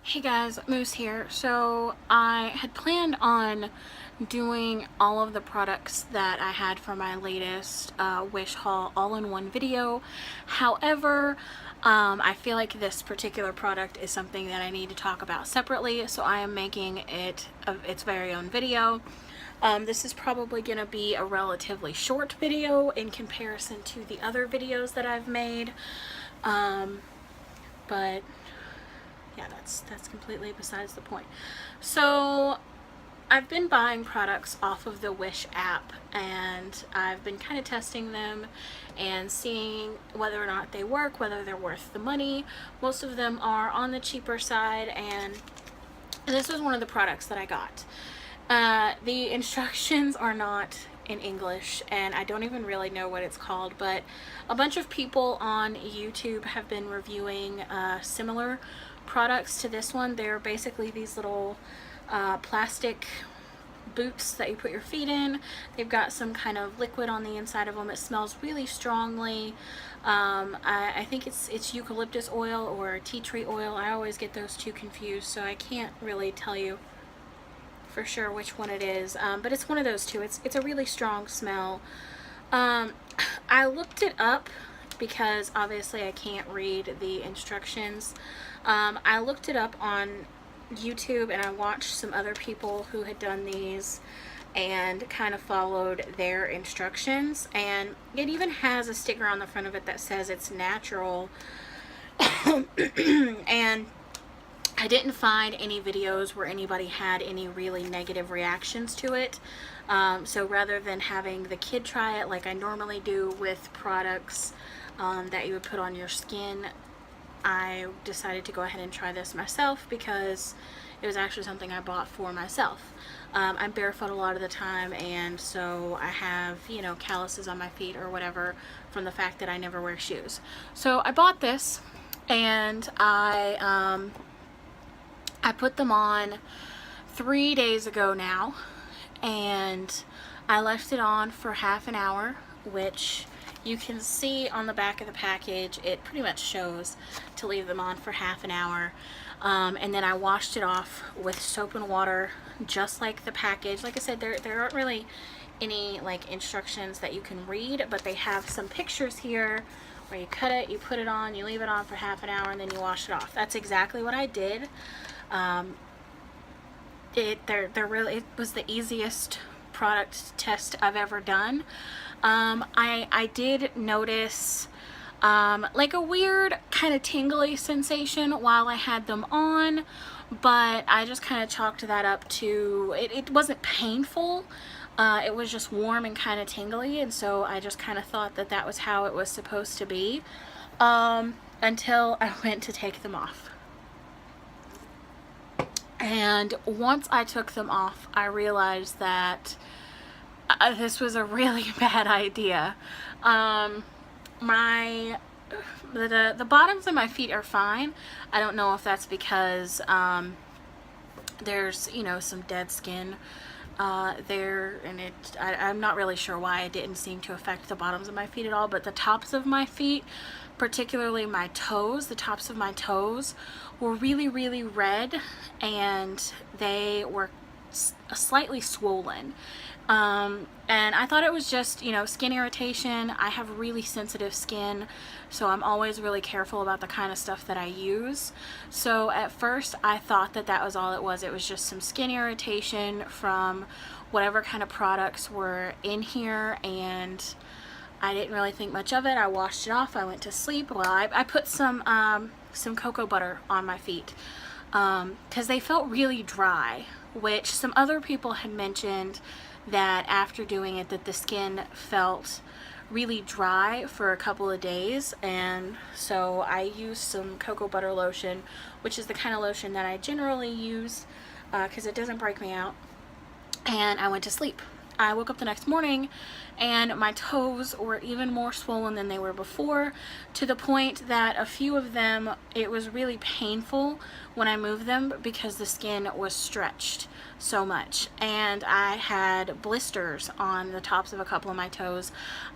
Hey guys, Moose here. So I had planned on doing all of the products that I had for my latest Wish haul all in one video. However, I feel like this particular product is something that I need to talk about separately, so I am making it its very own video. This is probably going to be a relatively short video in comparison to the other videos that I've made, but yeah, that's completely besides the point. So I've been buying products off of the Wish app, and I've been kind of testing them and seeing whether or not they work, whether they're worth the money. Most of them are on the cheaper side, and this was one of the products that I got. The instructions are not in English, and I don't even really know what it's called, but a bunch of people on YouTube have been reviewing similar products to this one. They're basically these little plastic boots that you put your feet in. They've got some kind of liquid on the inside of them. It smells really strongly. I think it's eucalyptus oil or tea tree oil. I always get those two confused, so I can't really tell you for sure which one it is, but it's one of those two. It's a really strong smell. I looked it up because obviously I can't read the instructions. I looked it up on YouTube, and I watched some other people who had done these and kind of followed their instructions, and it even has a sticker on the front of it that says it's natural. And I didn't find any videos where anybody had any really negative reactions to it. So rather than having the kid try it like I normally do with products that you would put on your skin, I decided to go ahead and try this myself because it was actually something I bought for myself. I'm barefoot a lot of the time, and so I have, calluses on my feet or whatever from the fact that I never wear shoes. So I bought this, and I put them on 3 days ago now, and I left it on for half an hour, which you can see on the back of the package. It pretty much shows to leave them on for half an hour. And then I washed it off with soap and water, just like the package. Like I said, there aren't really any instructions that you can read, but they have some pictures here where you cut it, you put it on, you leave it on for half an hour, and then you wash it off. That's exactly what I did. It was the easiest product test I've ever done. I did notice a weird kind of tingly sensation while I had them on, but I just kind of chalked that up to it wasn't painful. It was just warm and kind of tingly, and so I just kind of thought that was how it was supposed to be, until I went to take them off. And once I took them off, I realized that this was a really bad idea. The bottoms of my feet are fine. I don't know if that's because there's some dead skin there, and I'm not really sure why it didn't seem to affect the bottoms of my feet at all, but the tops of my feet, particularly my toes, the tops of my toes were really, really red, and they were slightly swollen. And I thought it was just, skin irritation. I have really sensitive skin, so I'm always really careful about the kind of stuff that I use. So at first I thought that was all it was. It was just some skin irritation from whatever kind of products were in here, and I didn't really think much of it. I washed it off. I went to sleep. Well, I put some cocoa butter on my feet because they felt really dry, which some other people had mentioned that after doing it that the skin felt really dry for a couple of days. And so I used some cocoa butter lotion, which is the kind of lotion that I generally use because it doesn't break me out, and I went to sleep. I woke up the next morning and my toes were even more swollen than they were before, to the point that a few of them, it was really painful when I moved them because the skin was stretched so much, and I had blisters on the tops of a couple of my toes.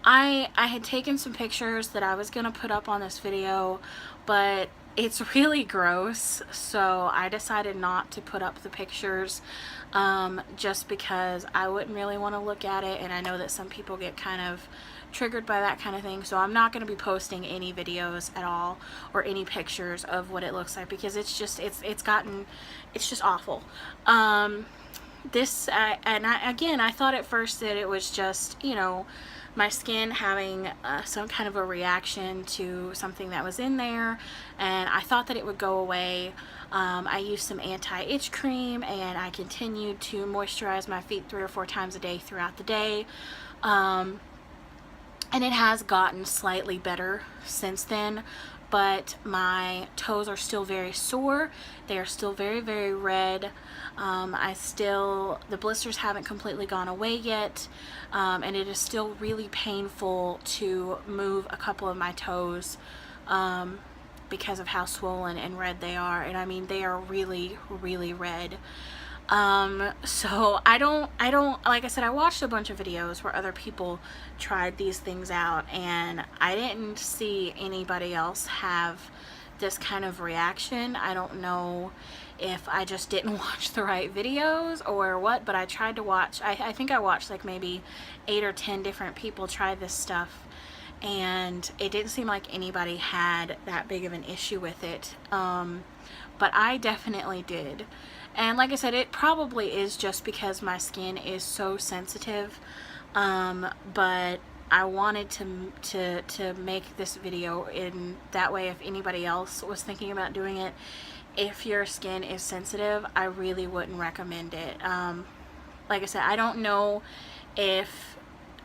I had taken some pictures that I was going to put up on this video, but it's really gross, so I decided not to put up the pictures, just because I wouldn't really want to look at it, and I know that some people get kind of triggered by that kind of thing, so I'm not going to be posting any videos at all or any pictures of what it looks like, because it's just awful. Again, I thought at first that it was just, you know, my skin having some kind of a reaction to something that was in there, and I thought that it would go away. I used some anti-itch cream, and I continued to moisturize my feet 3 or 4 times a day throughout the day, and it has gotten slightly better since then, but my toes are still very sore. They are still very, very red. The blisters haven't completely gone away yet, and it is still really painful to move a couple of my toes, because of how swollen and red they are. And I mean, they are really, really red. So I don't, like I said, I watched a bunch of videos where other people tried these things out, and I didn't see anybody else have this kind of reaction. I don't know if I just didn't watch the right videos or what, but I tried to watch, I think I watched like maybe 8 or 10 different people try this stuff, and it didn't seem like anybody had that big of an issue with it. But I definitely did. And like I said, it probably is just because my skin is so sensitive, but I wanted to make this video in that way if anybody else was thinking about doing it. If your skin is sensitive, I really wouldn't recommend it. Like I said, I don't know if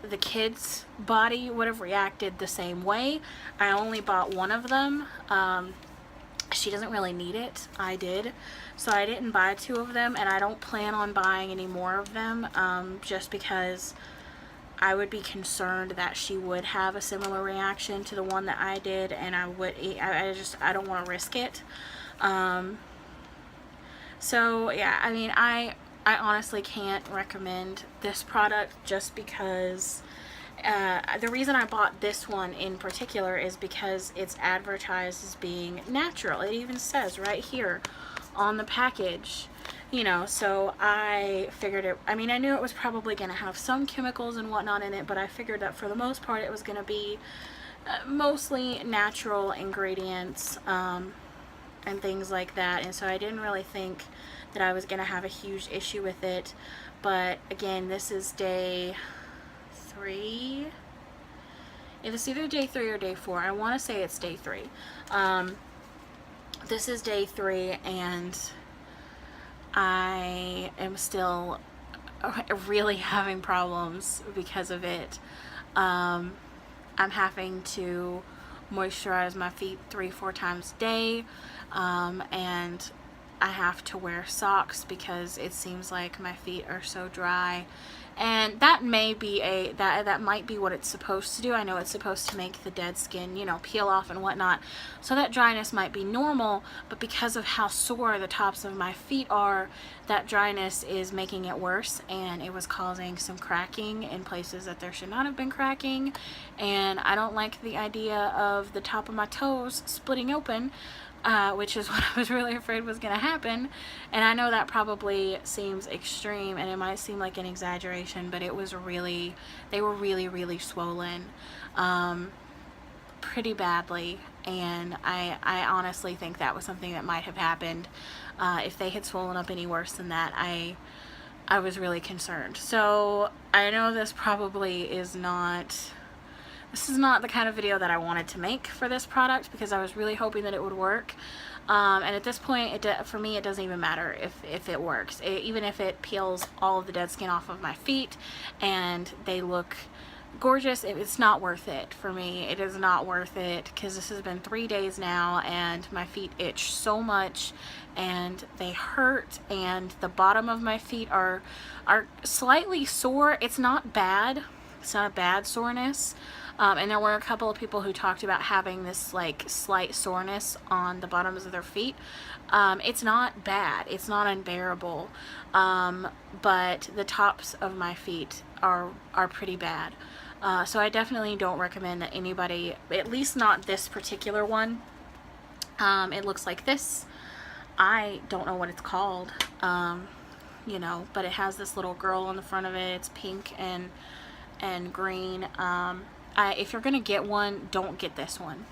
the kid's body would have reacted the same way. I only bought one of them. She doesn't really need it. I did. So I didn't buy 2 of them, and I don't plan on buying any more of them, just because I would be concerned that she would have a similar reaction to the one that I did, and I don't want to risk it. So yeah, I mean, I honestly can't recommend this product, just because the reason I bought this one in particular is because it's advertised as being natural. It even says right here on the package, you know, so I figured it, I mean, I knew it was probably going to have some chemicals and whatnot in it, but I figured that for the most part it was going to be mostly natural ingredients, and things like that, and so I didn't really think that I was going to have a huge issue with it. But again, this is day 3. It's either day 3 or day 4. I want to say it's day 3. This is day 3, and I am still really having problems because of it. I'm having to moisturize my feet 3-4 times a day, and I have to wear socks because it seems like my feet are so dry. And that may be that might be what it's supposed to do. I know it's supposed to make the dead skin, you know, peel off and whatnot. So that dryness might be normal, but because of how sore the tops of my feet are, that dryness is making it worse, and it was causing some cracking in places that there should not have been cracking. And I don't like the idea of the top of my toes splitting open, which is what I was really afraid was going to happen. And I know that probably seems extreme, and it might seem like an exaggeration, but it was really, they were really, really swollen, pretty badly. And I honestly think that was something that might have happened. If they had swollen up any worse than that, I was really concerned. So I know this probably is not... This is not the kind of video that I wanted to make for this product, because I was really hoping that it would work. And at this point, for me, it doesn't even matter if it works. Even if it peels all of the dead skin off of my feet and they look gorgeous, it's not worth it for me. It is not worth it, because this has been 3 days now, and my feet itch so much, and they hurt, and the bottom of my feet are slightly sore. It's not bad. It's not a bad soreness. And there were a couple of people who talked about having this like slight soreness on the bottoms of their feet. It's not bad. It's not unbearable. But the tops of my feet are pretty bad. So I definitely don't recommend that anybody, at least not this particular one, It looks like this. I don't know what it's called, you know, but it has this little girl on the front of it. It's pink and green. If you're gonna get one, don't get this one.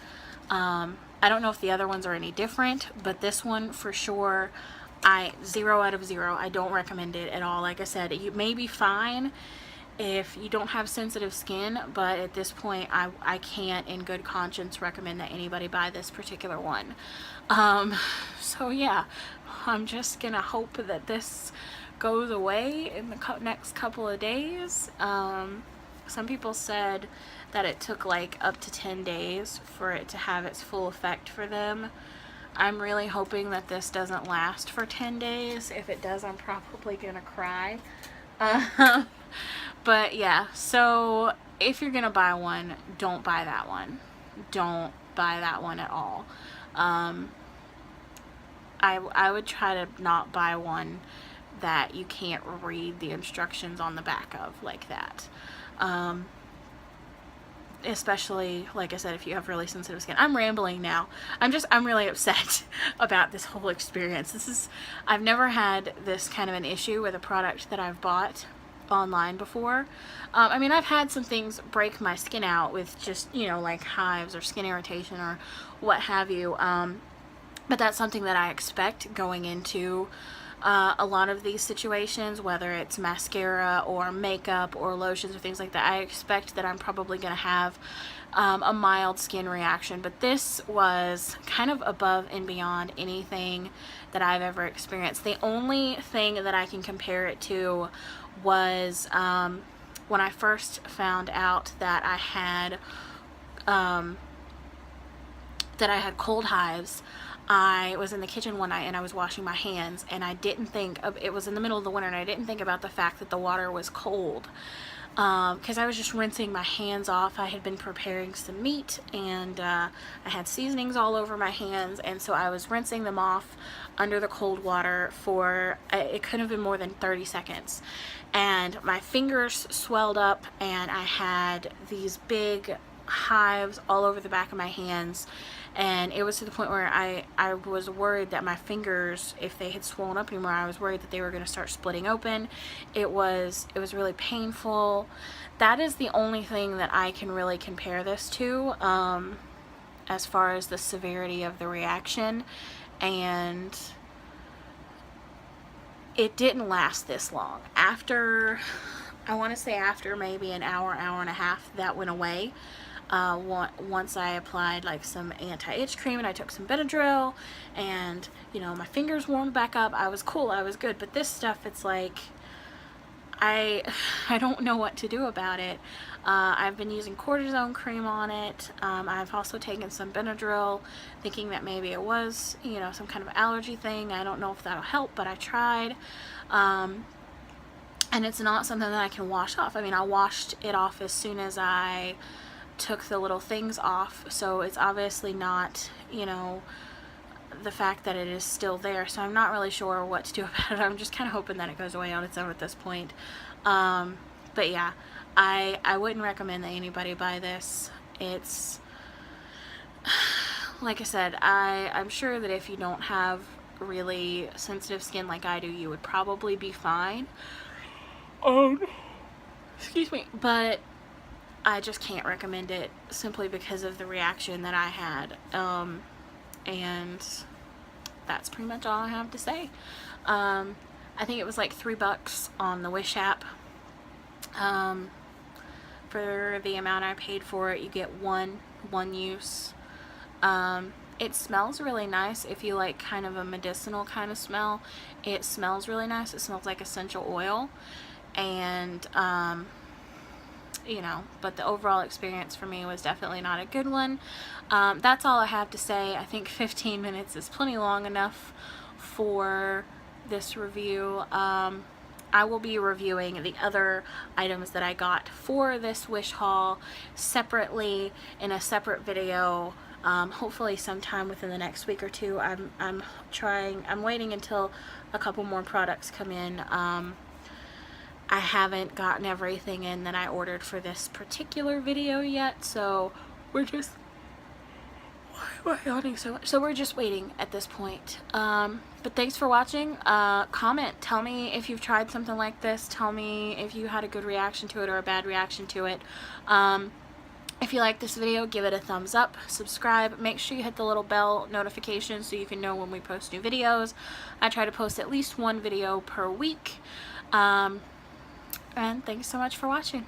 I don't know if the other ones are any different, but this one for sure, 0 out of 0. I don't recommend it at all. Like I said, you may be fine if you don't have sensitive skin, but at this point I can't in good conscience recommend that anybody buy this particular one. So yeah, I'm just gonna hope that this goes away in the next couple of days. Some people said that it took like up to 10 days for it to have its full effect for them. I'm really hoping that this doesn't last for 10 days. If it does, I'm probably gonna cry. But yeah, so if you're gonna buy one, don't buy that one. Don't buy that one at all. I would try to not buy one that you can't read the instructions on the back of like that. Especially, like I said, if you have really sensitive skin. I'm rambling now. I'm really upset about this whole experience. I've never had this kind of an issue with a product that I've bought online before. I mean, I've had some things break my skin out with just, you know, like hives or skin irritation or what have you. But that's something that I expect going into a lot of these situations, whether it's mascara or makeup or lotions or things like that. I expect that I'm probably going to have a mild skin reaction, but this was kind of above and beyond anything that I've ever experienced. The only thing that I can compare it to was when I first found out that I had cold hives. I was in the kitchen one night and I was washing my hands, and I didn't think of, it was in the middle of the winter, and I didn't think about the fact that the water was cold, because I was just rinsing my hands off. I had been preparing some meat, and I had seasonings all over my hands, and so I was rinsing them off under the cold water for, it couldn't have been more than 30 seconds, and my fingers swelled up, and I had these big hives all over the back of my hands. And it was to the point where I was worried that my fingers, if they had swollen up anymore, I was worried that they were going to start splitting open. It was really painful. That is the only thing that I can really compare this to, as far as the severity of the reaction. And it didn't last this long. After, I want to say after maybe an hour, hour and a half, that went away. Once I applied like some anti-itch cream and I took some Benadryl, and you know, my fingers warmed back up, I was cool, I was good. But this stuff, it's like I don't know what to do about it. I've been using cortisone cream on it. I've also taken some Benadryl, thinking that maybe it was, you know, some kind of allergy thing. I don't know if that'll help, but I tried. And it's not something that I can wash off. I mean, I washed it off as soon as I took the little things off, so it's obviously not, you know, the fact that it is still there. So I'm not really sure what to do about it. I'm just kind of hoping that it goes away on its own at this point. But yeah, I wouldn't recommend that anybody buy this. It's, like I said, I'm sure that if you don't have really sensitive skin like I do, you would probably be fine. Excuse me. But I just can't recommend it simply because of the reaction that I had. And that's pretty much all I have to say. I think it was like $3 on the Wish app. For the amount I paid for it, you get one use. It smells really nice. If you like kind of a medicinal kind of smell, it smells really nice. It smells like essential oil. And you know, but the overall experience for me was definitely not a good one. That's all I have to say. I think 15 minutes is plenty long enough for this review. I will be reviewing the other items that I got for this Wish haul separately in a separate video. Hopefully sometime within the next week or two. I'm waiting until a couple more products come in. I haven't gotten everything in that I ordered for this particular video yet, so we're just Why am I yawning so much? So we're just waiting at this point. But thanks for watching. Comment. Tell me if you've tried something like this. Tell me if you had a good reaction to it or a bad reaction to it. If you like this video, give it a thumbs up, subscribe, make sure you hit the little bell notification so you can know when we post new videos. I try to post at least one video per week. And thanks so much for watching.